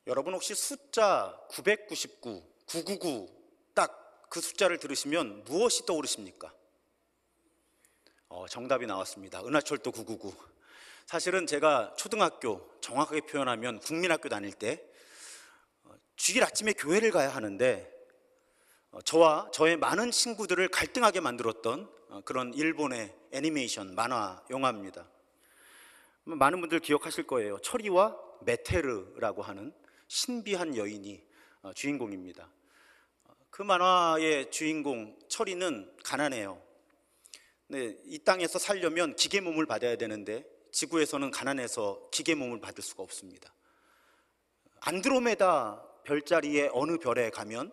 여러분 혹시 숫자 999, 999 딱 그 숫자를 들으시면 무엇이 떠오르십니까? 정답이 나왔습니다. 은하철도 999. 사실은 제가 초등학교, 정확하게 표현하면 국민학교 다닐 때 주일 아침에 교회를 가야 하는데 저와 저의 많은 친구들을 갈등하게 만들었던 그런 일본의 애니메이션, 만화, 영화입니다. 많은 분들 기억하실 거예요. 철이와 메테르라고 하는 신비한 여인이 주인공입니다. 그 만화의 주인공 철이는 가난해요. 네, 이 땅에서 살려면 기계 몸을 받아야 되는데 지구에서는 가난해서 기계 몸을 받을 수가 없습니다. 안드로메다 별자리의 어느 별에 가면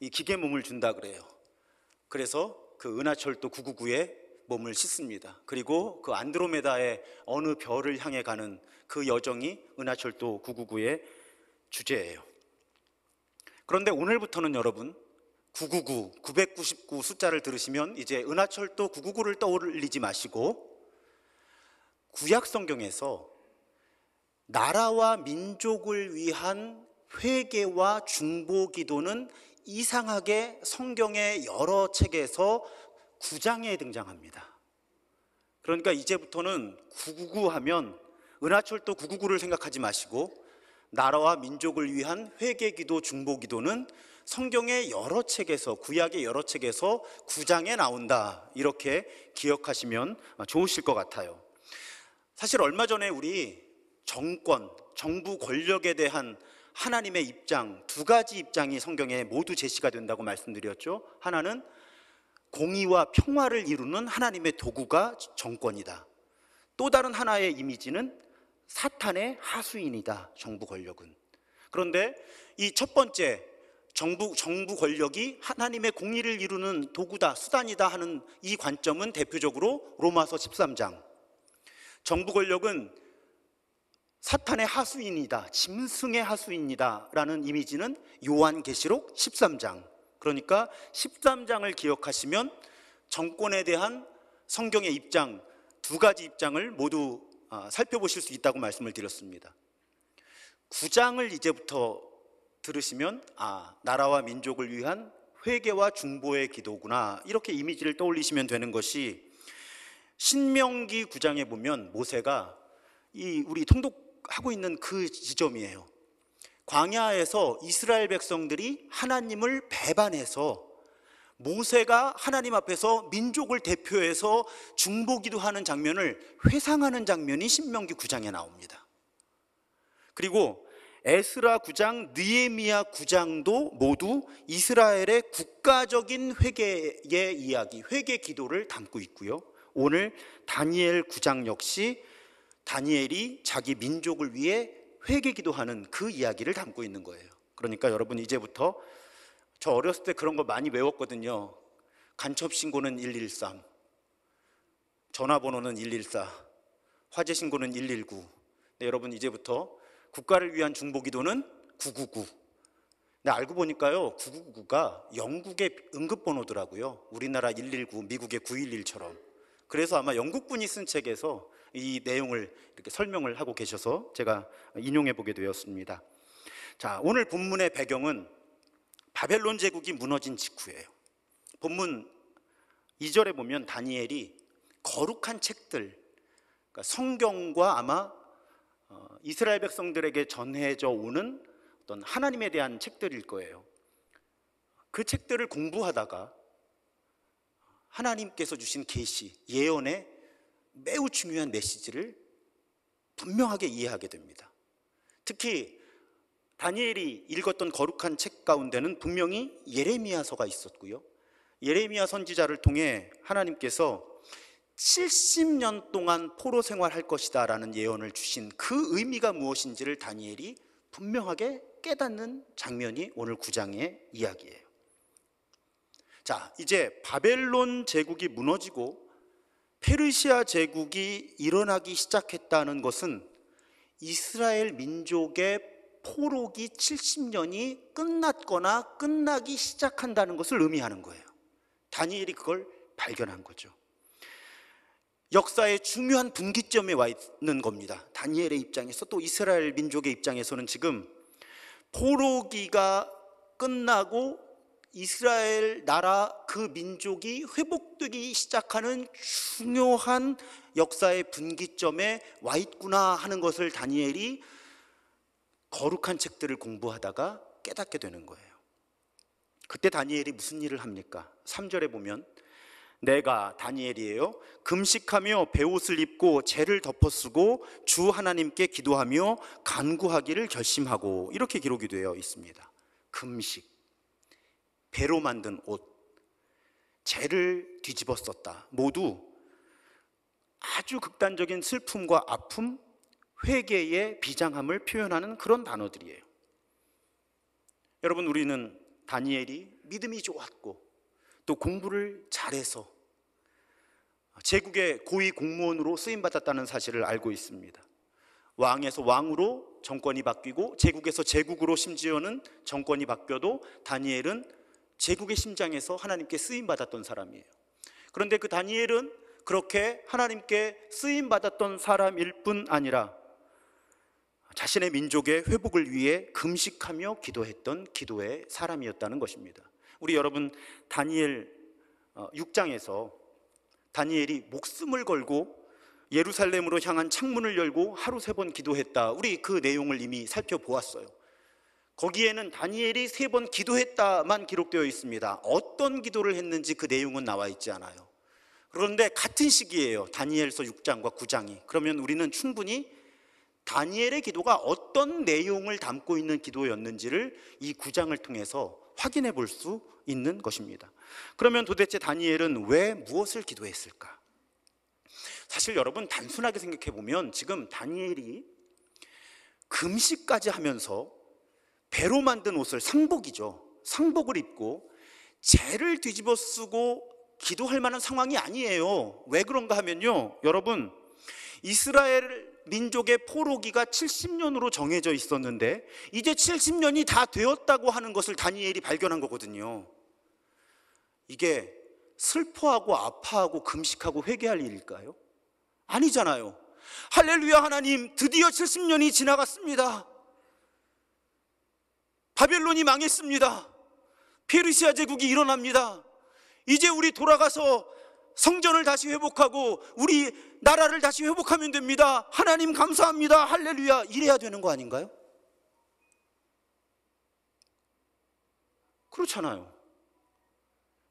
이 기계 몸을 준다 그래요. 그래서 그 은하철도 999에 몸을 싣습니다. 그리고 그 안드로메다의 어느 별을 향해 가는 그 여정이 은하철도 999의 주제예요. 그런데 오늘부터는 여러분 999, 999 숫자를 들으시면 이제 은하철도 999를 떠올리지 마시고 구약 성경에서 나라와 민족을 위한 회개와 중보 기도는 이상하게 성경의 여러 책에서 9장에 등장합니다. 그러니까 이제부터는 999 하면 은하철도 999를 생각하지 마시고 나라와 민족을 위한 회개 기도, 중보 기도는 성경의 여러 책에서, 구약의 여러 책에서 9장에 나온다, 이렇게 기억하시면 좋으실 것 같아요. 사실 얼마 전에 우리 정권, 정부 권력에 대한 하나님의 입장, 두 가지 입장이 성경에 모두 제시가 된다고 말씀드렸죠. 하나는 공의와 평화를 이루는 하나님의 도구가 정권이다. 또 다른 하나의 이미지는 사탄의 하수인이다, 정부 권력은. 그런데 이 첫 번째 정부 권력이 하나님의 공의를 이루는 도구다, 수단이다 하는 이 관점은 대표적으로 로마서 13장. 정부 권력은 사탄의 하수인이다, 짐승의 하수인이다 라는 이미지는 요한계시록 13장. 그러니까 13장을 기억하시면 정권에 대한 성경의 입장, 두 가지 입장을 모두 살펴보실 수 있다고 말씀을 드렸습니다. 9장을 이제부터 들으시면 나라와 민족을 위한 회개와 중보의 기도구나, 이렇게 이미지를 떠올리시면 되는 것이, 신명기 9장에 보면 모세가 우리 통독하고 있는 그 지점이에요. 광야에서 이스라엘 백성들이 하나님을 배반해서 모세가 하나님 앞에서 민족을 대표해서 중보기도하는 장면을 회상하는 장면이 신명기 9장에 나옵니다. 그리고 에스라 9장, 느헤미야 9장도 모두 이스라엘의 국가적인 회개의 이야기, 회개 기도를 담고 있고요. 오늘 다니엘 9장 역시 다니엘이 자기 민족을 위해 회개 기도하는 그 이야기를 담고 있는 거예요. 그러니까 여러분 이제부터, 저 어렸을 때 그런 거 많이 외웠거든요. 간첩 신고는 113, 전화번호는 114, 화재 신고는 119. 네, 여러분 이제부터 국가를 위한 중보 기도는 999. 근데 알고 보니까요, 999가 영국의 응급번호더라고요. 우리나라 119, 미국의 911처럼. 그래서 아마 영국분이 쓴 책에서 이 내용을 이렇게 설명을 하고 계셔서 제가 인용해 보게 되었습니다. 자, 오늘 본문의 배경은 바벨론 제국이 무너진 직후예요. 본문 2절에 보면 다니엘이 거룩한 책들, 그러니까 성경과 아마 이스라엘 백성들에게 전해져 오는 어떤 하나님에 대한 책들일 거예요. 그 책들을 공부하다가 하나님께서 주신 계시, 예언의 매우 중요한 메시지를 분명하게 이해하게 됩니다. 특히 다니엘이 읽었던 거룩한 책 가운데는 분명히 예레미야서가 있었고요. 예레미야 선지자를 통해 하나님께서 70년 동안 포로 생활할 것이다 라는 예언을 주신 그 의미가 무엇인지를 다니엘이 분명하게 깨닫는 장면이 오늘 9장의 이야기예요. 자, 이제 바벨론 제국이 무너지고 페르시아 제국이 일어나기 시작했다는 것은 이스라엘 민족의 포로기 70년이 끝났거나 끝나기 시작한다는 것을 의미하는 거예요. 다니엘이 그걸 발견한 거죠. 역사의 중요한 분기점에 와 있는 겁니다. 다니엘의 입장에서, 또 이스라엘 민족의 입장에서는 지금 포로기가 끝나고 이스라엘 나라 그 민족이 회복되기 시작하는 중요한 역사의 분기점에 와 있구나 하는 것을 다니엘이 거룩한 책들을 공부하다가 깨닫게 되는 거예요. 그때 다니엘이 무슨 일을 합니까? 3절에 보면 내가 다니엘이에요. 금식하며 베옷을 입고 재를 덮어쓰고 주 하나님께 기도하며 간구하기를 결심하고, 이렇게 기록이 되어 있습니다. 금식, 배로 만든 옷, 재를 뒤집어 썼다. 모두 아주 극단적인 슬픔과 아픔, 회개의 비장함을 표현하는 그런 단어들이에요. 여러분, 우리는 다니엘이 믿음이 좋았고 또 공부를 잘해서 제국의 고위 공무원으로 쓰임받았다는 사실을 알고 있습니다. 왕에서 왕으로 정권이 바뀌고 제국에서 제국으로 심지어는 정권이 바뀌어도 다니엘은 제국의 심장에서 하나님께 쓰임받았던 사람이에요. 그런데 그 다니엘은 그렇게 하나님께 쓰임받았던 사람일 뿐 아니라 자신의 민족의 회복을 위해 금식하며 기도했던 기도의 사람이었다는 것입니다. 우리 여러분, 다니엘 6장에서 다니엘이 목숨을 걸고 예루살렘으로 향한 창문을 열고 하루 3번 기도했다, 우리 그 내용을 이미 살펴보았어요. 거기에는 다니엘이 3번 기도했다만 기록되어 있습니다. 어떤 기도를 했는지 그 내용은 나와 있지 않아요. 그런데 같은 시기예요, 다니엘서 6장과 9장이. 그러면 우리는 충분히 다니엘의 기도가 어떤 내용을 담고 있는 기도였는지를 이 9장을 통해서 확인해 볼 수 있는 것입니다. 그러면 도대체 다니엘은 왜 무엇을 기도했을까? 사실 여러분, 단순하게 생각해 보면 지금 다니엘이 금식까지 하면서 배로 만든 옷을, 상복이죠, 상복을 입고 재를 뒤집어 쓰고 기도할 만한 상황이 아니에요. 왜 그런가 하면요, 여러분, 이스라엘 민족의 포로기가 70년으로 정해져 있었는데 이제 70년이 다 되었다고 하는 것을 다니엘이 발견한 거거든요. 이게 슬퍼하고 아파하고 금식하고 회개할 일일까요? 아니잖아요. 할렐루야, 하나님, 드디어 70년이 지나갔습니다. 바벨론이 망했습니다. 페르시아 제국이 일어납니다. 이제 우리 돌아가서 성전을 다시 회복하고 우리 나라를 다시 회복하면 됩니다. 하나님 감사합니다. 할렐루야, 이래야 되는 거 아닌가요? 그렇잖아요.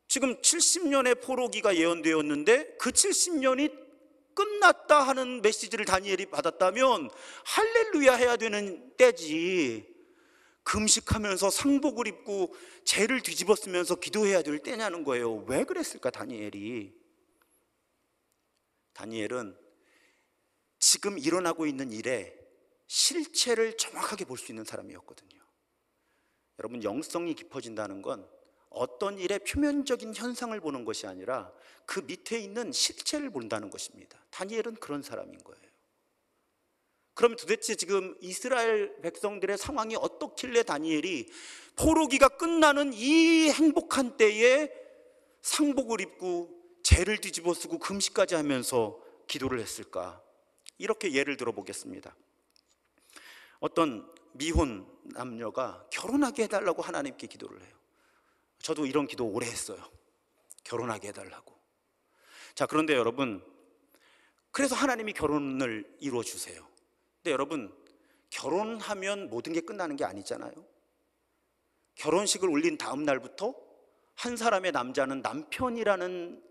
지금 70년의 포로기가 예언되었는데 그 70년이 끝났다 하는 메시지를 다니엘이 받았다면 할렐루야 해야 되는 때지, 금식하면서 상복을 입고 재를 뒤집어 쓰면서 기도해야 될 때냐는 거예요. 왜 그랬을까 다니엘이? 다니엘은 지금 일어나고 있는 일의 실체를 정확하게 볼 수 있는 사람이었거든요. 여러분, 영성이 깊어진다는 건 어떤 일의 표면적인 현상을 보는 것이 아니라 그 밑에 있는 실체를 본다는 것입니다. 다니엘은 그런 사람인 거예요. 그럼 도대체 지금 이스라엘 백성들의 상황이 어떻길래 다니엘이 포로기가 끝나는 이 행복한 때에 상복을 입고 재를 뒤집어 쓰고 금식까지 하면서 기도를 했을까? 이렇게 예를 들어 보겠습니다. 어떤 미혼 남녀가 결혼하게 해달라고 하나님께 기도를 해요. 저도 이런 기도 오래 했어요. 결혼하게 해달라고. 자, 그런데 여러분, 그래서 하나님이 결혼을 이루어 주세요. 근데 여러분, 결혼하면 모든 게 끝나는 게 아니잖아요. 결혼식을 올린 다음 날부터 한 사람의 남자는 남편이라는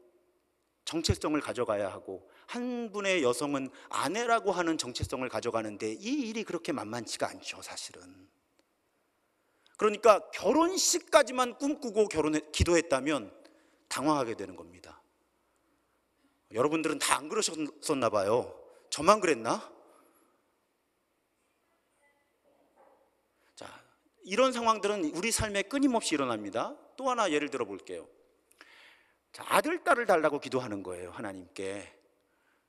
정체성을 가져가야 하고 한 분의 여성은 아내라고 하는 정체성을 가져가는데 이 일이 그렇게 만만치가 않죠, 사실은. 그러니까 결혼식까지만 꿈꾸고 기도했다면 당황하게 되는 겁니다. 여러분들은 다 안 그러셨나 봐요. 저만 그랬나? 자, 이런 상황들은 우리 삶에 끊임없이 일어납니다. 또 하나 예를 들어 볼게요. 자, 아들, 딸을 달라고 기도하는 거예요, 하나님께.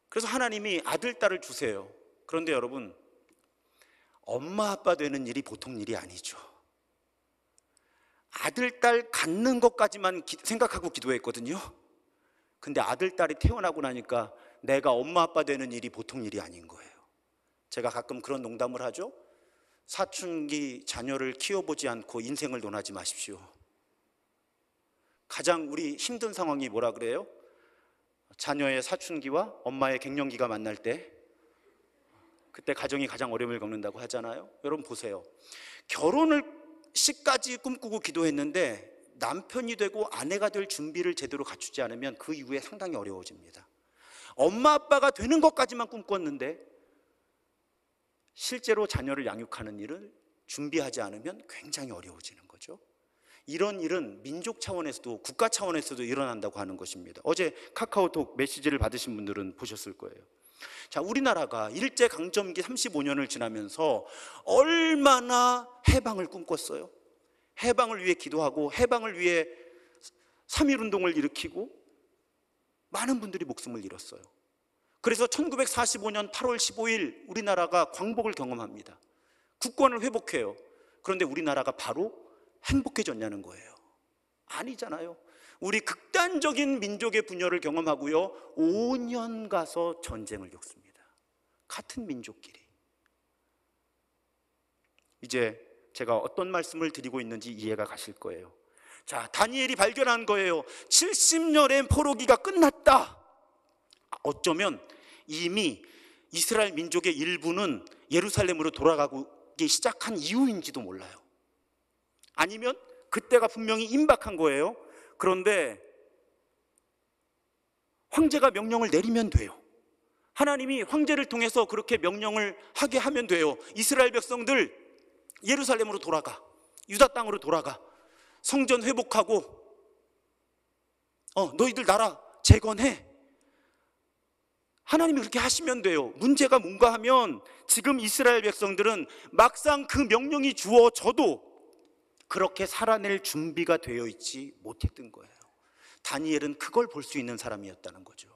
그래서 하나님이 아들, 딸을 주세요. 그런데 여러분, 엄마, 아빠 되는 일이 보통 일이 아니죠. 아들, 딸 갖는 것까지만 생각하고 기도했거든요. 근데 아들, 딸이 태어나고 나니까 내가 엄마, 아빠 되는 일이 보통 일이 아닌 거예요. 제가 가끔 그런 농담을 하죠. 사춘기 자녀를 키워보지 않고 인생을 논하지 마십시오. 가장 우리 힘든 상황이 뭐라 그래요? 자녀의 사춘기와 엄마의 갱년기가 만날 때, 그때 가정이 가장 어려움을 겪는다고 하잖아요. 여러분 보세요. 결혼을 시까지 꿈꾸고 기도했는데 남편이 되고 아내가 될 준비를 제대로 갖추지 않으면 그 이후에 상당히 어려워집니다. 엄마 아빠가 되는 것까지만 꿈꿨는데 실제로 자녀를 양육하는 일을 준비하지 않으면 굉장히 어려워지는 거죠. 이런 일은 민족 차원에서도 국가 차원에서도 일어난다고 하는 것입니다. 어제 카카오톡 메시지를 받으신 분들은 보셨을 거예요. 자, 우리나라가 일제강점기 35년을 지나면서 얼마나 해방을 꿈꿨어요. 해방을 위해 기도하고 해방을 위해 3.1운동을 일으키고 많은 분들이 목숨을 잃었어요. 그래서 1945년 8월 15일 우리나라가 광복을 경험합니다. 국권을 회복해요. 그런데 우리나라가 바로 행복해졌냐는 거예요. 아니잖아요. 우리 극단적인 민족의 분열을 경험하고요, 5년 가서 전쟁을 겪습니다. 같은 민족끼리. 이제 제가 어떤 말씀을 드리고 있는지 이해가 가실 거예요. 자, 다니엘이 발견한 거예요. 70년의 포로기가 끝났다. 어쩌면 이미 이스라엘 민족의 일부는 예루살렘으로 돌아가기 시작한 이후인지도 몰라요. 아니면 그때가 분명히 임박한 거예요. 그런데 황제가 명령을 내리면 돼요. 하나님이 황제를 통해서 그렇게 명령을 하게 하면 돼요. 이스라엘 백성들 예루살렘으로 돌아가, 유다 땅으로 돌아가, 성전 회복하고 너희들 나라 재건해. 하나님이 그렇게 하시면 돼요. 문제가 뭔가 하면 지금 이스라엘 백성들은 막상 그 명령이 주어져도 그렇게 살아낼 준비가 되어 있지 못했던 거예요. 다니엘은 그걸 볼 수 있는 사람이었다는 거죠.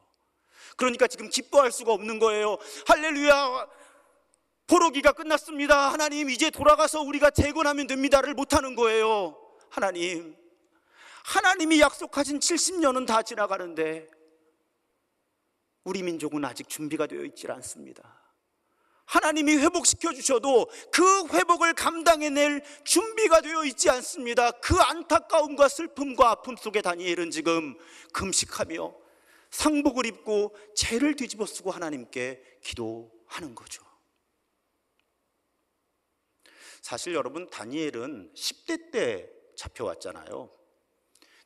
그러니까 지금 기뻐할 수가 없는 거예요. 할렐루야, 포로기가 끝났습니다. 하나님 이제 돌아가서 우리가 재건하면 됩니다를 못하는 거예요. 하나님이 약속하신 70년은 다 지나가는데 우리 민족은 아직 준비가 되어 있질 않습니다. 하나님이 회복시켜 주셔도 그 회복을 감당해낼 준비가 되어 있지 않습니다. 그 안타까움과 슬픔과 아픔 속에 다니엘은 지금 금식하며 상복을 입고 죄를 뒤집어 쓰고 하나님께 기도하는 거죠. 사실 여러분, 다니엘은 10대 때 잡혀왔잖아요.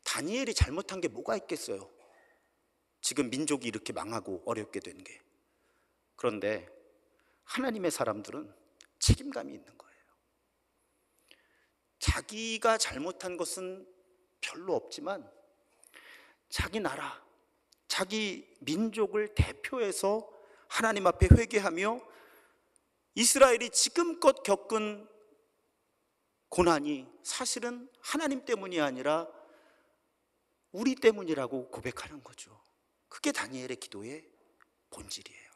다니엘이 잘못한 게 뭐가 있겠어요? 지금 민족이 이렇게 망하고 어렵게 된 게. 그런데 하나님의 사람들은 책임감이 있는 거예요. 자기가 잘못한 것은 별로 없지만 자기 나라, 자기 민족을 대표해서 하나님 앞에 회개하며 이스라엘이 지금껏 겪은 고난이 사실은 하나님 때문이 아니라 우리 때문이라고 고백하는 거죠. 그게 다니엘의 기도의 본질이에요.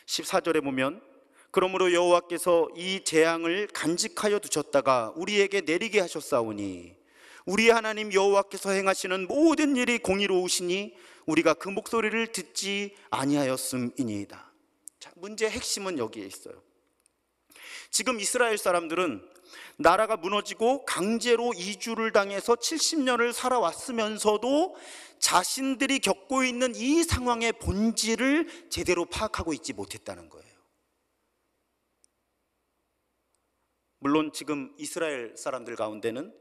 14절에 보면 그러므로 여호와께서 이 재앙을 간직하여 두셨다가 우리에게 내리게 하셨사오니 우리 하나님 여호와께서 행하시는 모든 일이 공의로우시니 우리가 그 목소리를 듣지 아니하였음이니이다. 자, 문제의 핵심은 여기에 있어요. 지금 이스라엘 사람들은 나라가 무너지고 강제로 이주를 당해서 70년을 살아왔으면서도 자신들이 겪고 있는 이 상황의 본질을 제대로 파악하고 있지 못했다는 거예요. 물론 지금 이스라엘 사람들 가운데는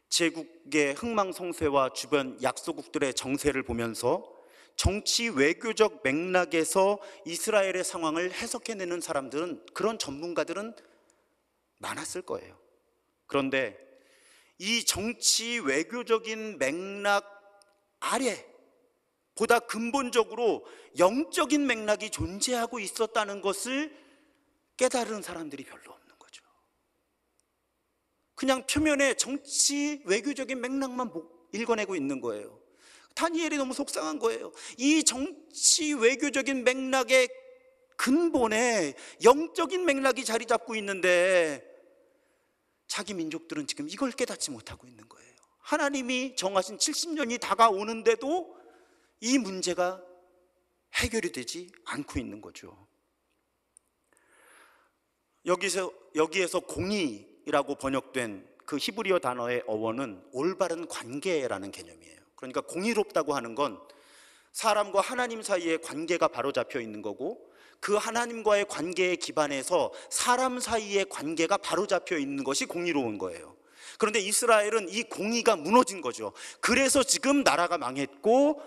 제국의 흥망성쇠와 주변 약소국들의 정세를 보면서 정치 외교적 맥락에서 이스라엘의 상황을 해석해내는 사람들은, 그런 전문가들은 많았을 거예요. 그런데 이 정치 외교적인 맥락 아래 보다 근본적으로 영적인 맥락이 존재하고 있었다는 것을 깨달은 사람들이 별로 없는 거죠. 그냥 표면에 정치 외교적인 맥락만 읽어내고 있는 거예요. 다니엘이 너무 속상한 거예요. 이 정치 외교적인 맥락의 근본에 영적인 맥락이 자리 잡고 있는데 자기 민족들은 지금 이걸 깨닫지 못하고 있는 거예요. 하나님이 정하신 70년이 다가오는데도 이 문제가 해결이 되지 않고 있는 거죠. 여기에서 공의라고 번역된 그 히브리어 단어의 어원은 올바른 관계라는 개념이에요. 그러니까 공의롭다고 하는 건 사람과 하나님 사이의 관계가 바로 잡혀 있는 거고, 그 하나님과의 관계에 기반해서 사람 사이의 관계가 바로 잡혀 있는 것이 공의로운 거예요. 그런데 이스라엘은 이 공의가 무너진 거죠. 그래서 지금 나라가 망했고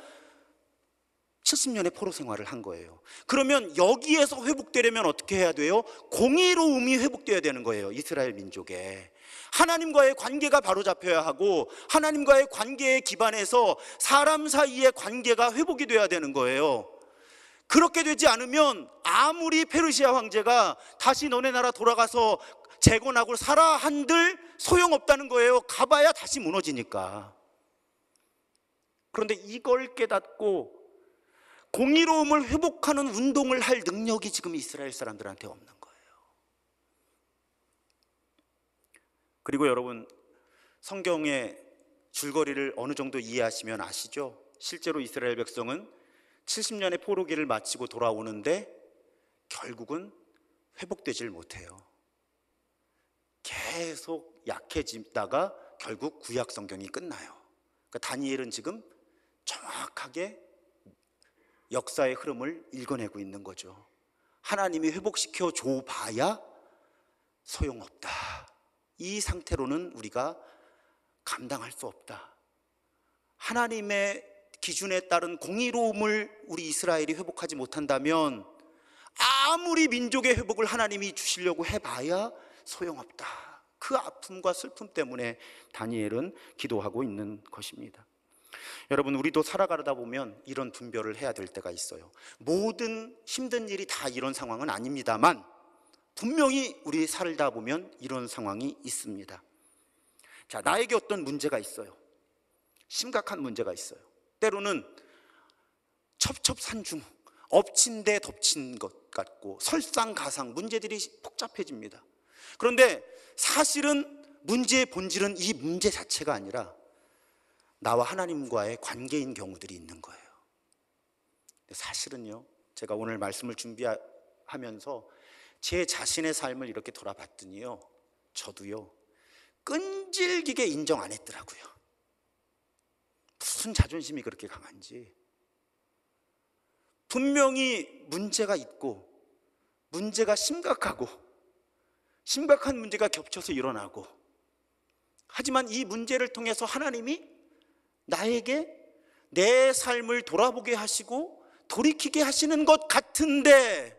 70년의 포로 생활을 한 거예요. 그러면 여기에서 회복되려면 어떻게 해야 돼요? 공의로움이 회복되어야 되는 거예요. 이스라엘 민족에 하나님과의 관계가 바로 잡혀야 하고, 하나님과의 관계에 기반해서 사람 사이의 관계가 회복이 돼야 되는 거예요. 그렇게 되지 않으면 아무리 페르시아 황제가 다시 너네 나라 돌아가서 재건하고 살아 한들 소용없다는 거예요. 가봐야 다시 무너지니까. 그런데 이걸 깨닫고 공의로움을 회복하는 운동을 할 능력이 지금 이스라엘 사람들한테 없는 거예요. 그리고 여러분, 성경의 줄거리를 어느 정도 이해하시면 아시죠? 실제로 이스라엘 백성은 70년의 포로기를 마치고 돌아오는데 결국은 회복되질 못해요. 계속 약해지다가 결국 구약 성경이 끝나요. 그러니까 다니엘은 지금 정확하게 역사의 흐름을 읽어내고 있는 거죠. 하나님이 회복시켜 줘봐야 소용없다. 이 상태로는 우리가 감당할 수 없다. 하나님의 기준에 따른 공의로움을 우리 이스라엘이 회복하지 못한다면 아무리 민족의 회복을 하나님이 주시려고 해봐야 소용없다. 그 아픔과 슬픔 때문에 다니엘은 기도하고 있는 것입니다. 여러분, 우리도 살아가다 보면 이런 분별을 해야 될 때가 있어요. 모든 힘든 일이 다 이런 상황은 아닙니다만 분명히 우리 살다 보면 이런 상황이 있습니다. 자, 나에게 어떤 문제가 있어요. 심각한 문제가 있어요. 때로는 첩첩산중, 엎친 데 덮친 것 같고 설상가상 문제들이 복잡해집니다. 그런데 사실은 문제의 본질은 이 문제 자체가 아니라 나와 하나님과의 관계인 경우들이 있는 거예요. 사실은요, 제가 오늘 말씀을 준비하면서 제 자신의 삶을 이렇게 돌아봤더니요, 저도요 끈질기게 인정 안 했더라고요. 무슨 자존심이 그렇게 강한지. 분명히 문제가 있고 문제가 심각하고 심각한 문제가 겹쳐서 일어나고, 하지만 이 문제를 통해서 하나님이 나에게 내 삶을 돌아보게 하시고 돌이키게 하시는 것 같은데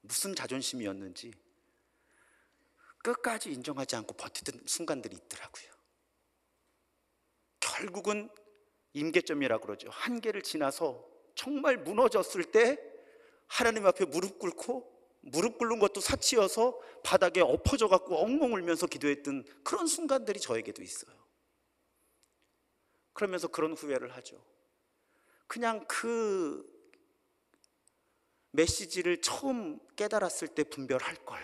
무슨 자존심이었는지 끝까지 인정하지 않고 버티던 순간들이 있더라고요. 결국은 임계점이라고 그러죠. 한계를 지나서 정말 무너졌을 때 하나님 앞에 무릎 꿇고, 무릎 꿇는 것도 사치여서 바닥에 엎어져 갖고 엉엉 울면서 기도했던 그런 순간들이 저에게도 있어요. 그러면서 그런 후회를 하죠. 그냥 그 메시지를 처음 깨달았을 때 분별할 걸,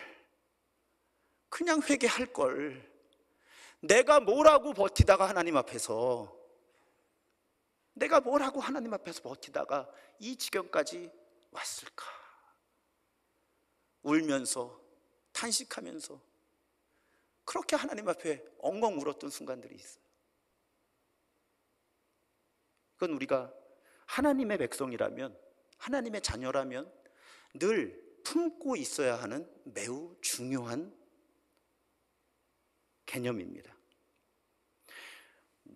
그냥 회개할 걸. 내가 뭐라고 버티다가 하나님 앞에서, 내가 뭐라고 하나님 앞에서 버티다가 이 지경까지 왔을까. 울면서 탄식하면서 그렇게 하나님 앞에 엉엉 울었던 순간들이 있어요. 그건 우리가 하나님의 백성이라면, 하나님의 자녀라면 늘 품고 있어야 하는 매우 중요한 개념입니다.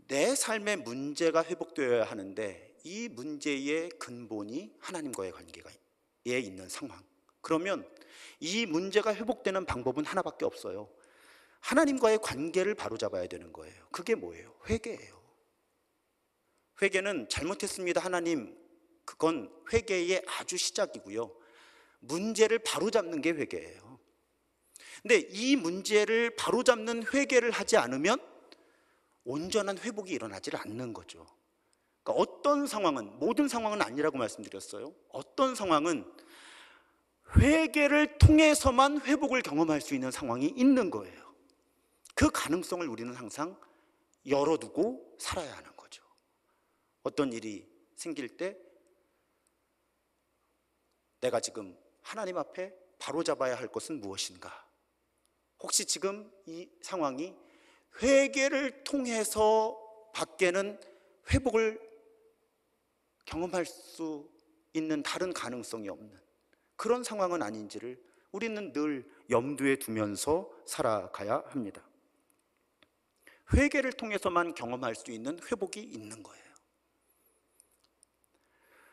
내 삶의 문제가 회복되어야 하는데 이 문제의 근본이 하나님과의 관계에 있는 상황. 그러면 이 문제가 회복되는 방법은 하나밖에 없어요. 하나님과의 관계를 바로잡아야 되는 거예요. 그게 뭐예요? 회개예요. 회개는 잘못했습니다 하나님, 그건 회개의 아주 시작이고요, 문제를 바로잡는 게 회개예요. 근데 이 문제를 바로잡는 회개를 하지 않으면 온전한 회복이 일어나지 않는 거죠. 그러니까 어떤 상황은, 모든 상황은 아니라고 말씀드렸어요. 어떤 상황은 회개를 통해서만 회복을 경험할 수 있는 상황이 있는 거예요. 그 가능성을 우리는 항상 열어두고 살아야 하는 거죠. 어떤 일이 생길 때 내가 지금 하나님 앞에 바로잡아야 할 것은 무엇인가? 혹시 지금 이 상황이 회개를 통해서 밖에는 회복을 경험할 수 있는 다른 가능성이 없는 그런 상황은 아닌지를 우리는 늘 염두에 두면서 살아가야 합니다. 회개를 통해서만 경험할 수 있는 회복이 있는 거예요.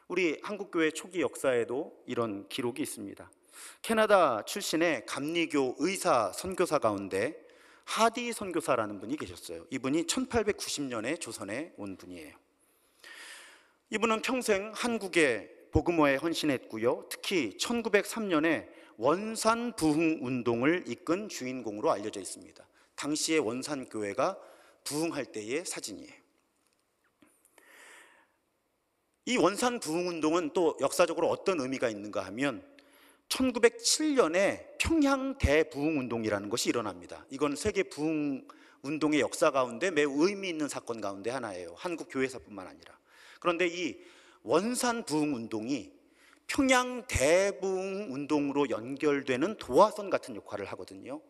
우리 한국교회 초기 역사에도 이런 기록이 있습니다. 캐나다 출신의 감리교 의사 선교사 가운데 하디 선교사라는 분이 계셨어요. 이분이 1890년에 조선에 온 분이에요. 이분은 평생 한국의 복음화에 헌신했고요, 특히 1903년에 원산 부흥 운동을 이끈 주인공으로 알려져 있습니다. 당시의 원산 교회가 부흥할 때의 사진이에요. 이 원산 부흥 운동은 또 역사적으로 어떤 의미가 있는가 하면 1907년에 평양 대부흥 운동이라는 것이 일어납니다. 이건 세계 부흥 운동의 역사 가운데 매우 의미 있는 사건 가운데 하나예요. 한국 교회사뿐만 아니라. 그런데 이 원산 부흥 운동이 평양 대부흥 운동으로 연결되는 도화선 같은 역할을 하거든요.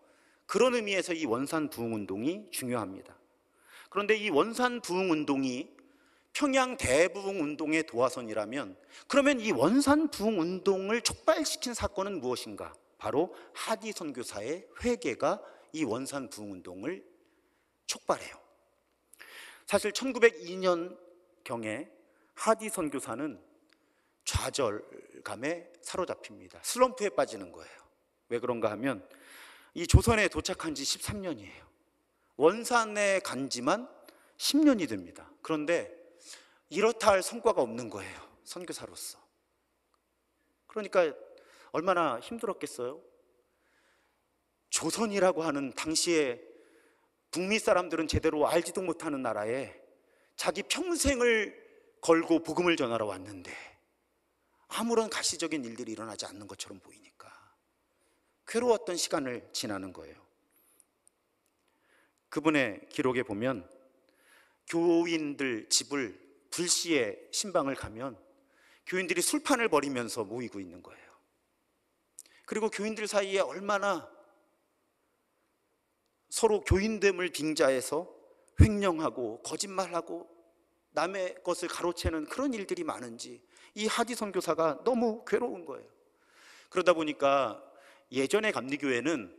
그런 의미에서 이 원산 부흥 운동이 중요합니다. 그런데 이 원산 부흥 운동이 평양 대부흥 운동의 도화선이라면, 그러면 이 원산 부흥 운동을 촉발시킨 사건은 무엇인가? 바로 하디 선교사의 회개가 이 원산 부흥 운동을 촉발해요. 사실 1902년 경에 하디 선교사는 좌절감에 사로잡힙니다. 슬럼프에 빠지는 거예요. 왜 그런가 하면 이 조선에 도착한 지 13년이에요. 원산에 간 지만 10년이 됩니다. 그런데 이렇다 할 성과가 없는 거예요, 선교사로서. 그러니까 얼마나 힘들었겠어요? 조선이라고 하는 당시에 북미 사람들은 제대로 알지도 못하는 나라에 자기 평생을 걸고 복음을 전하러 왔는데 아무런 가시적인 일들이 일어나지 않는 것처럼 보이니까 괴로웠던 시간을 지나는 거예요. 그분의 기록에 보면 교인들 집을 불시에 신방을 가면 교인들이 술판을 벌이면서 모이고 있는 거예요. 그리고 교인들 사이에 얼마나 서로 교인됨을 빙자해서 횡령하고 거짓말하고 남의 것을 가로채는 그런 일들이 많은지 이 하디 선교사가 너무 괴로운 거예요. 그러다 보니까 예전의 감리교회는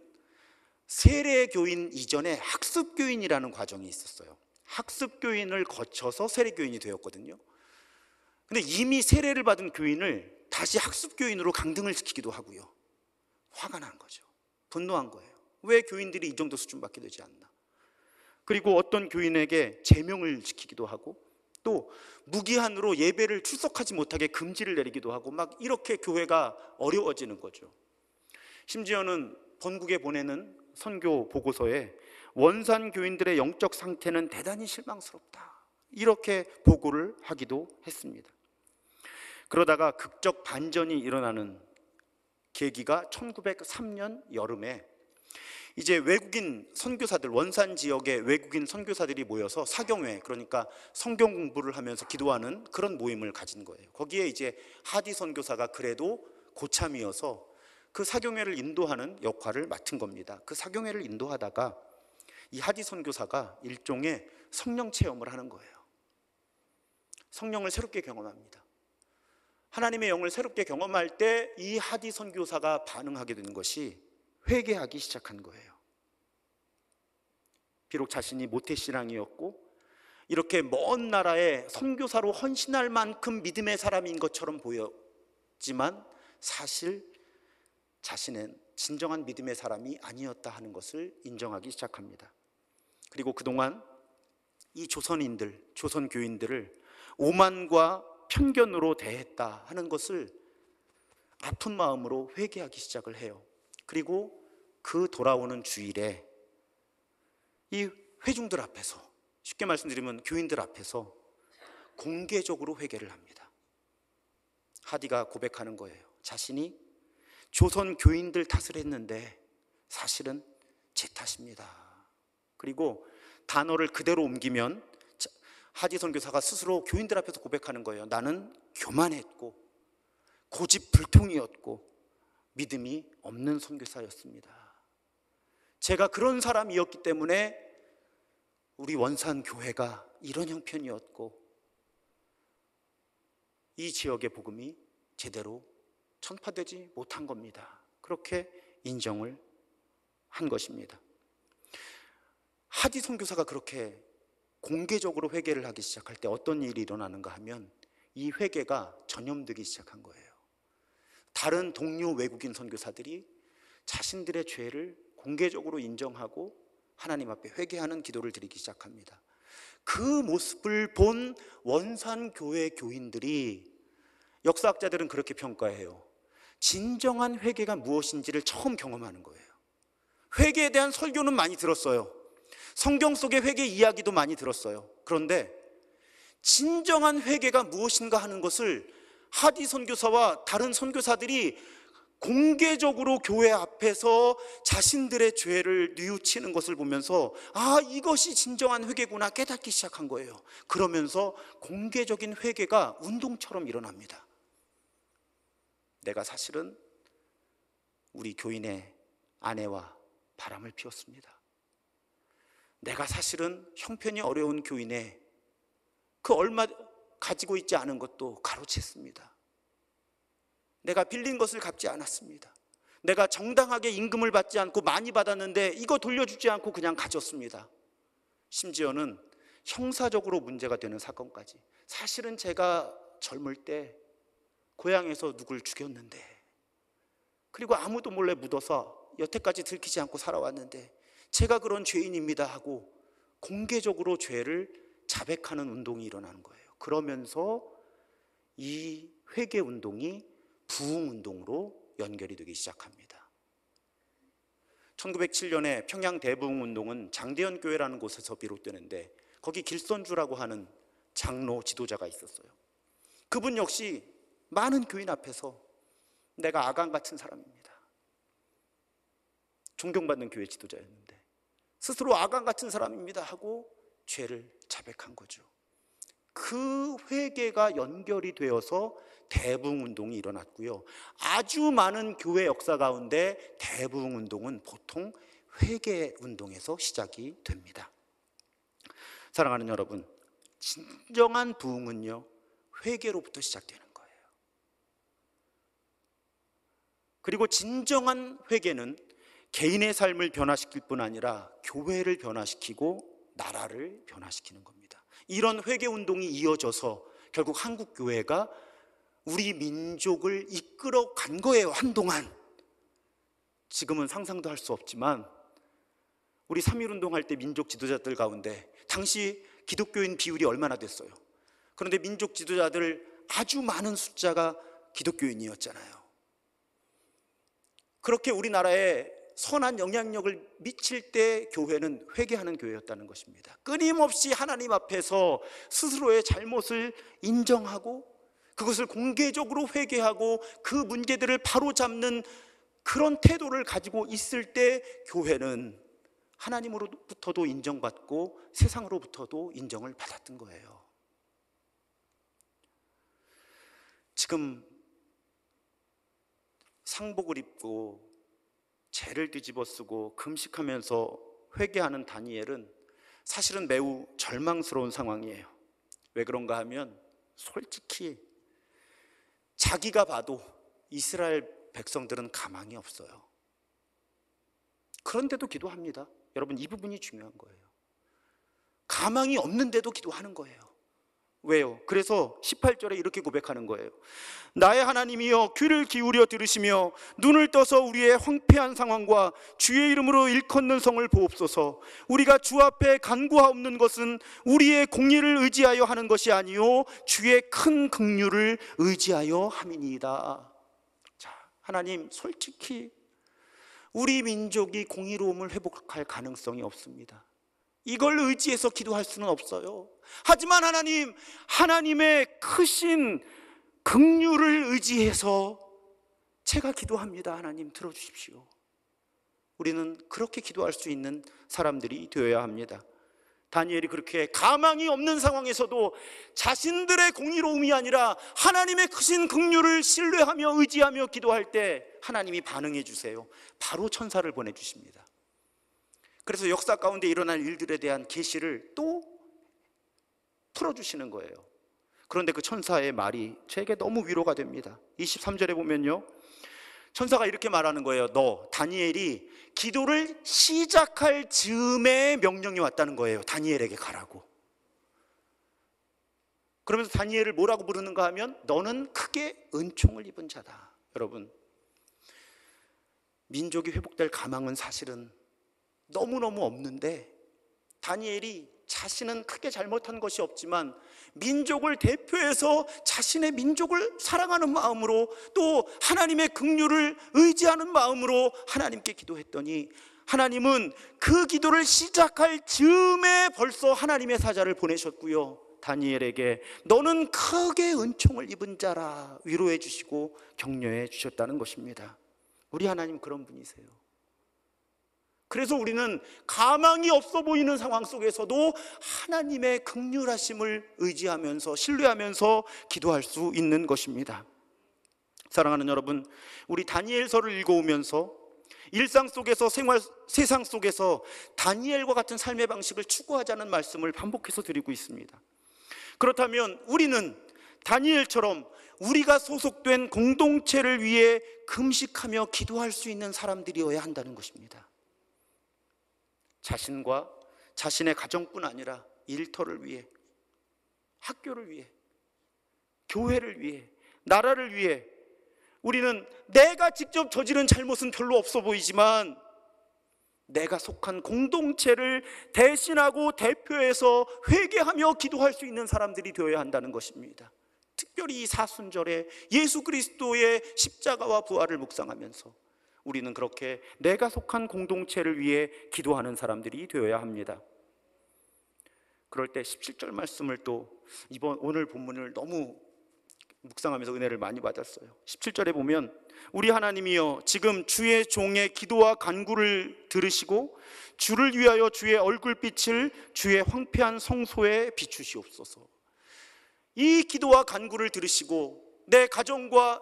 세례교인 이전에 학습교인이라는 과정이 있었어요. 학습교인을 거쳐서 세례교인이 되었거든요. 근데 이미 세례를 받은 교인을 다시 학습교인으로 강등을 시키기도 하고요. 화가 난 거죠. 분노한 거예요. 왜 교인들이 이 정도 수준밖에 되지 않나. 그리고 어떤 교인에게 제명을 시키기도 하고 또 무기한으로 예배를 출석하지 못하게 금지를 내리기도 하고 막 이렇게 교회가 어려워지는 거죠. 심지어는 본국에 보내는 선교 보고서에 원산 교인들의 영적 상태는 대단히 실망스럽다, 이렇게 보고를 하기도 했습니다. 그러다가 극적 반전이 일어나는 계기가 1903년 여름에 이제 외국인 선교사들, 원산 지역의 외국인 선교사들이 모여서 사경회, 그러니까 성경 공부를 하면서 기도하는 그런 모임을 가진 거예요. 거기에 이제 하디 선교사가 그래도 고참이어서 그 사경회를 인도하는 역할을 맡은 겁니다. 그 사경회를 인도하다가 이 하디 선교사가 일종의 성령 체험을 하는 거예요. 성령을 새롭게 경험합니다. 하나님의 영을 새롭게 경험할 때 이 하디 선교사가 반응하게 된 것이 회개하기 시작한 거예요. 비록 자신이 모태신앙이었고 이렇게 먼 나라에 선교사로 헌신할 만큼 믿음의 사람인 것처럼 보였지만 사실 자신은 진정한 믿음의 사람이 아니었다 하는 것을 인정하기 시작합니다. 그리고 그동안 이 조선인들, 조선 교인들을 오만과 편견으로 대했다 하는 것을 아픈 마음으로 회개하기 시작을 해요. 그리고 그 돌아오는 주일에 이 회중들 앞에서, 쉽게 말씀드리면 교인들 앞에서 공개적으로 회개를 합니다. 하디가 고백하는 거예요. 자신이 조선 교인들 탓을 했는데 사실은 제 탓입니다. 그리고 단어를 그대로 옮기면 하디 선교사가 스스로 교인들 앞에서 고백하는 거예요. 나는 교만했고 고집불통이었고 믿음이 없는 선교사였습니다. 제가 그런 사람이었기 때문에 우리 원산 교회가 이런 형편이었고 이 지역의 복음이 제대로 전파되지 못한 겁니다. 그렇게 인정을 한 것입니다. 하디 선교사가 그렇게 공개적으로 회개를 하기 시작할 때 어떤 일이 일어나는가 하면 이 회개가 전염되기 시작한 거예요. 다른 동료 외국인 선교사들이 자신들의 죄를 공개적으로 인정하고 하나님 앞에 회개하는 기도를 드리기 시작합니다. 그 모습을 본 원산교회 교인들이, 역사학자들은 그렇게 평가해요. 진정한 회개가 무엇인지를 처음 경험하는 거예요. 회개에 대한 설교는 많이 들었어요. 성경 속의 회개 이야기도 많이 들었어요. 그런데 진정한 회개가 무엇인가 하는 것을 하디 선교사와 다른 선교사들이 공개적으로 교회 앞에서 자신들의 죄를 뉘우치는 것을 보면서 아, 이것이 진정한 회개구나 깨닫기 시작한 거예요. 그러면서 공개적인 회개가 운동처럼 일어납니다. 내가 사실은 우리 교인의 아내와 바람을 피웠습니다. 내가 사실은 형편이 어려운 교인의 그 얼마 가지고 있지 않은 것도 가로챘습니다. 내가 빌린 것을 갚지 않았습니다. 내가 정당하게 임금을 받지 않고 많이 받았는데 이거 돌려주지 않고 그냥 가졌습니다. 심지어는 형사적으로 문제가 되는 사건까지. 사실은 제가 젊을 때 고향에서 누굴 죽였는데, 그리고 아무도 몰래 묻어서 여태까지 들키지 않고 살아왔는데 제가 그런 죄인입니다 하고 공개적으로 죄를 자백하는 운동이 일어나는 거예요. 그러면서 이 회개 운동이 부흥 운동으로 연결이 되기 시작합니다. 1907년에 평양 대부흥 운동은 장대현 교회라는 곳에서 비롯되는데 거기 길선주라고 하는 장로 지도자가 있었어요. 그분 역시 많은 교인 앞에서 내가 아간 같은 사람입니다, 존경받는 교회 지도자였는데 스스로 아간 같은 사람입니다 하고 죄를 자백한 거죠. 그 회개가 연결이 되어서 대부흥운동이 일어났고요. 아주 많은 교회 역사 가운데 대부흥운동은 보통 회개운동에서 시작이 됩니다. 사랑하는 여러분, 진정한 부흥은요, 회개로부터 시작되는 거예요. 그리고 진정한 회개는 개인의 삶을 변화시킬 뿐 아니라 교회를 변화시키고 나라를 변화시키는 겁니다. 이런 회개운동이 이어져서 결국 한국 교회가 우리 민족을 이끌어 간 거예요. 한동안. 지금은 상상도 할 수 없지만 우리 3.1운동 할 때 민족 지도자들 가운데 당시 기독교인 비율이 얼마나 됐어요? 그런데 민족 지도자들 아주 많은 숫자가 기독교인이었잖아요. 그렇게 우리나라에 선한 영향력을 미칠 때 교회는 회개하는 교회였다는 것입니다. 끊임없이 하나님 앞에서 스스로의 잘못을 인정하고 그것을 공개적으로 회개하고 그 문제들을 바로잡는 그런 태도를 가지고 있을 때 교회는 하나님으로부터도 인정받고 세상으로부터도 인정을 받았던 거예요. 지금 상복을 입고 죄를 뒤집어 쓰고 금식하면서 회개하는 다니엘은 사실은 매우 절망스러운 상황이에요. 왜 그런가 하면 솔직히 자기가 봐도 이스라엘 백성들은 가망이 없어요. 그런데도 기도합니다. 여러분, 이 부분이 중요한 거예요. 가망이 없는데도 기도하는 거예요. 왜요? 그래서 18절에 이렇게 고백하는 거예요. 나의 하나님이여, 귀를 기울여 들으시며 눈을 떠서 우리의 황폐한 상황과 주의 이름으로 일컫는 성을 보옵소서. 우리가 주 앞에 간구하옵는 것은 우리의 공의를 의지하여 하는 것이 아니요 주의 큰 긍휼을 의지하여 함이니이다. 자, 하나님, 솔직히 우리 민족이 공의로움을 회복할 가능성이 없습니다. 이걸 의지해서 기도할 수는 없어요. 하지만 하나님, 하나님의 크신 긍휼을 의지해서 제가 기도합니다. 하나님, 들어주십시오. 우리는 그렇게 기도할 수 있는 사람들이 되어야 합니다. 다니엘이 그렇게 가망이 없는 상황에서도 자신들의 공의로움이 아니라 하나님의 크신 긍휼을 신뢰하며 의지하며 기도할 때 하나님이 반응해 주세요. 바로 천사를 보내주십니다. 그래서 역사 가운데 일어날 일들에 대한 계시를 또 풀어주시는 거예요. 그런데 그 천사의 말이 제게 너무 위로가 됩니다. 23절에 보면요, 천사가 이렇게 말하는 거예요. 너 다니엘이 기도를 시작할 즈음에 명령이 왔다는 거예요. 다니엘에게 가라고. 그러면서 다니엘을 뭐라고 부르는가 하면 너는 크게 은총을 입은 자다. 여러분, 민족이 회복될 가망은 사실은 너무너무 없는데 다니엘이 자신은 크게 잘못한 것이 없지만 민족을 대표해서 자신의 민족을 사랑하는 마음으로 또 하나님의 긍휼을 의지하는 마음으로 하나님께 기도했더니 하나님은 그 기도를 시작할 즈음에 벌써 하나님의 사자를 보내셨고요, 다니엘에게 너는 크게 은총을 입은 자라 위로해 주시고 격려해 주셨다는 것입니다. 우리 하나님 그런 분이세요. 그래서 우리는 가망이 없어 보이는 상황 속에서도 하나님의 긍휼하심을 의지하면서 신뢰하면서 기도할 수 있는 것입니다. 사랑하는 여러분, 우리 다니엘서를 읽어오면서 일상 속에서 세상 속에서 다니엘과 같은 삶의 방식을 추구하자는 말씀을 반복해서 드리고 있습니다. 그렇다면 우리는 다니엘처럼 우리가 소속된 공동체를 위해 금식하며 기도할 수 있는 사람들이어야 한다는 것입니다. 자신과 자신의 가정뿐 아니라 일터를 위해, 학교를 위해, 교회를 위해, 나라를 위해 우리는 내가 직접 저지른 잘못은 별로 없어 보이지만 내가 속한 공동체를 대신하고 대표해서 회개하며 기도할 수 있는 사람들이 되어야 한다는 것입니다. 특별히 이 사순절에 예수 그리스도의 십자가와 부활을 묵상하면서 우리는 그렇게 내가 속한 공동체를 위해 기도하는 사람들이 되어야 합니다. 그럴 때 17절 말씀을 또 오늘 본문을 너무 묵상하면서 은혜를 많이 받았어요. 17절에 보면 우리 하나님이여 지금 주의 종의 기도와 간구를 들으시고 주를 위하여 주의 얼굴빛을 주의 황폐한 성소에 비추시옵소서. 이 기도와 간구를 들으시고 내 가정과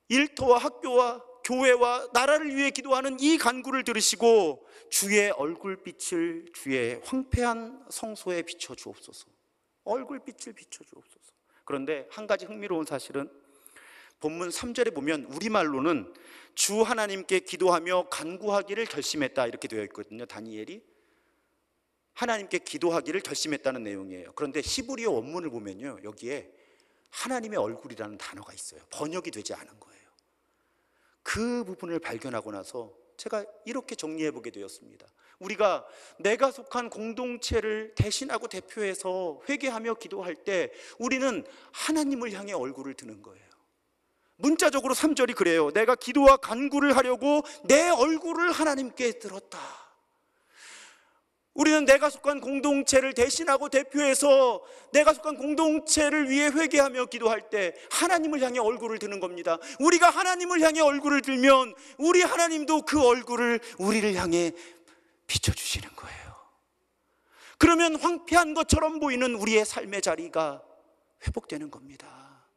일터와 학교와 교회와 나라를 위해 기도하는 이 간구를 들으시고 주의 얼굴빛을 주의 황폐한 성소에 비춰주옵소서. 얼굴빛을 비춰주옵소서. 그런데 한 가지 흥미로운 사실은 본문 3절에 보면 우리말로는 주 하나님께 기도하며 간구하기를 결심했다 이렇게 되어 있거든요. 다니엘이 하나님께 기도하기를 결심했다는 내용이에요. 그런데 히브리어 원문을 보면요, 여기에 하나님의 얼굴이라는 단어가 있어요. 번역이 되지 않은 거예요. 그 부분을 발견하고 나서 제가 이렇게 정리해 보게 되었습니다. 우리가 내가 속한 공동체를 대신하고 대표해서 회개하며 기도할 때 우리는 하나님을 향해 얼굴을 드는 거예요. 문자적으로 3절이 그래요. 내가 기도와 간구를 하려고 내 얼굴을 하나님께 들었다. 우리는 내가 속한 공동체를 대신하고 대표해서 내가 속한 공동체를 위해 회개하며 기도할 때 하나님을 향해 얼굴을 드는 겁니다. 우리가 하나님을 향해 얼굴을 들면 우리 하나님도 그 얼굴을 우리를 향해 비춰주시는 거예요. 그러면 황폐한 것처럼 보이는 우리의 삶의 자리가 회복되는 겁니다.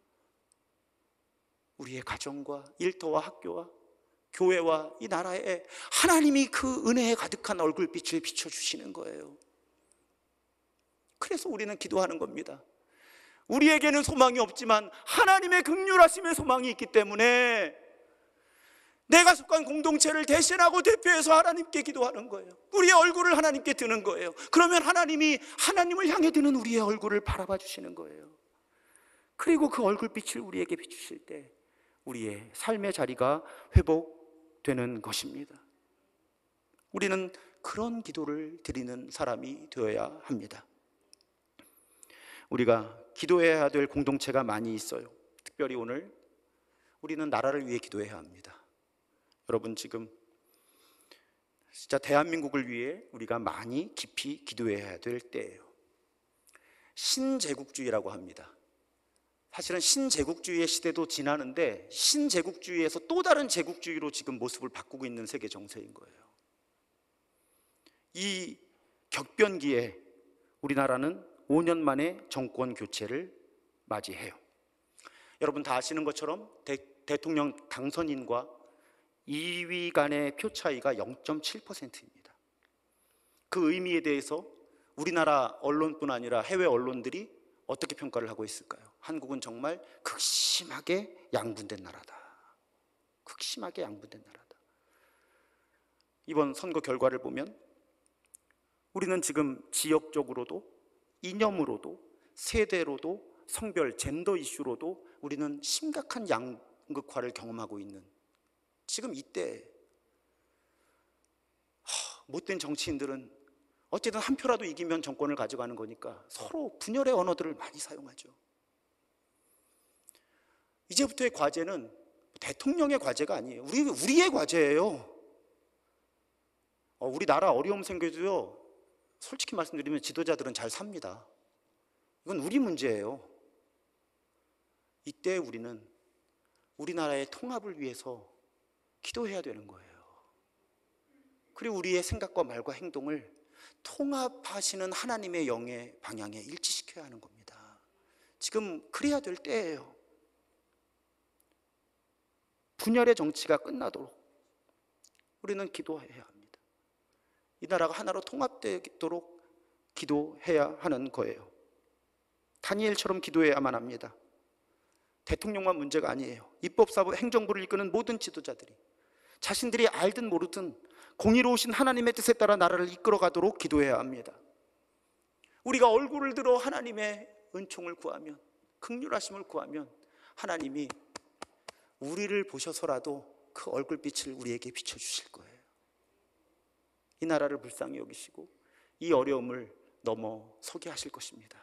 우리의 가정과 일터와 학교와 교회와 이 나라에 하나님이 그 은혜에 가득한 얼굴빛을 비춰주시는 거예요. 그래서 우리는 기도하는 겁니다. 우리에게는 소망이 없지만 하나님의 긍휼하심의 소망이 있기 때문에 내가 속한 공동체를 대신하고 대표해서 하나님께 기도하는 거예요. 우리의 얼굴을 하나님께 드는 거예요. 그러면 하나님이 하나님을 향해 드는 우리의 얼굴을 바라봐 주시는 거예요. 그리고 그 얼굴빛을 우리에게 비추실 때 우리의 삶의 자리가 회복되는 것입니다. 우리는 그런 기도를 드리는 사람이 되어야 합니다. 우리가 기도해야 될 공동체가 많이 있어요. 특별히 오늘 우리는 나라를 위해 기도해야 합니다. 여러분, 지금 진짜 대한민국을 위해 우리가 많이 깊이 기도해야 될 때예요. 신제국주의라고 합니다. 사실은 신제국주의의 시대도 지나는데 신제국주의에서 또 다른 제국주의로 지금 모습을 바꾸고 있는 세계 정세인 거예요. 이 격변기에 우리나라는 5년 만에 정권 교체를 맞이해요. 여러분 다 아시는 것처럼 대통령 당선인과 2위 간의 표 차이가 0.7%입니다. 그 의미에 대해서 우리나라 언론뿐 아니라 해외 언론들이 어떻게 평가를 하고 있을까요? 한국은 정말 극심하게 양분된 나라다. 극심하게 양분된 나라다. 이번 선거 결과를 보면 우리는 지금 지역적으로도 이념으로도 세대로도 성별 젠더 이슈로도 우리는 심각한 양극화를 경험하고 있는 지금 이때 못된 정치인들은 어쨌든 한 표라도 이기면 정권을 가져가는 거니까 서로 분열의 언어들을 많이 사용하죠. 이제부터의 과제는 대통령의 과제가 아니에요. 우리의 과제예요. 우리나라 어려움 생겨도요, 솔직히 말씀드리면 지도자들은 잘 삽니다. 이건 우리 문제예요. 이때 우리는 우리나라의 통합을 위해서 기도해야 되는 거예요. 그리고 우리의 생각과 말과 행동을 통합하시는 하나님의 영의 방향에 일치시켜야 하는 겁니다. 지금 그래야 될 때예요. 분열의 정치가 끝나도록 우리는 기도해야 합니다. 이 나라가 하나로 통합되도록 기도해야 하는 거예요. 다니엘처럼 기도해야만 합니다. 대통령만 문제가 아니에요. 입법사부 행정부를 이끄는 모든 지도자들이 자신들이 알든 모르든 공의로우신 하나님의 뜻에 따라 나라를 이끌어가도록 기도해야 합니다. 우리가 얼굴을 들어 하나님의 은총을 구하면, 긍휼하심을 구하면 하나님이 우리를 보셔서라도 그 얼굴빛을 우리에게 비춰주실 거예요. 이 나라를 불쌍히 여기시고 이 어려움을 넘어서게 하실 것입니다.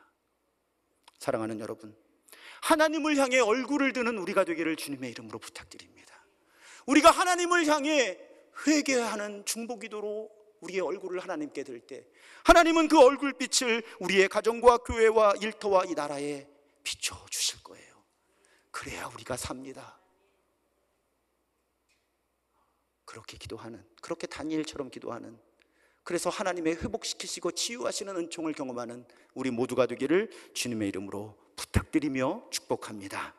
사랑하는 여러분, 하나님을 향해 얼굴을 드는 우리가 되기를 주님의 이름으로 부탁드립니다. 우리가 하나님을 향해 회개하는 중보기도로 우리의 얼굴을 하나님께 들 때 하나님은 그 얼굴빛을 우리의 가정과 교회와 일터와 이 나라에 비춰주실 거예요. 그래야 우리가 삽니다. 그렇게 기도하는, 그렇게 다니엘처럼 기도하는, 그래서 하나님의 회복시키시고 치유하시는 은총을 경험하는 우리 모두가 되기를 주님의 이름으로 부탁드리며 축복합니다.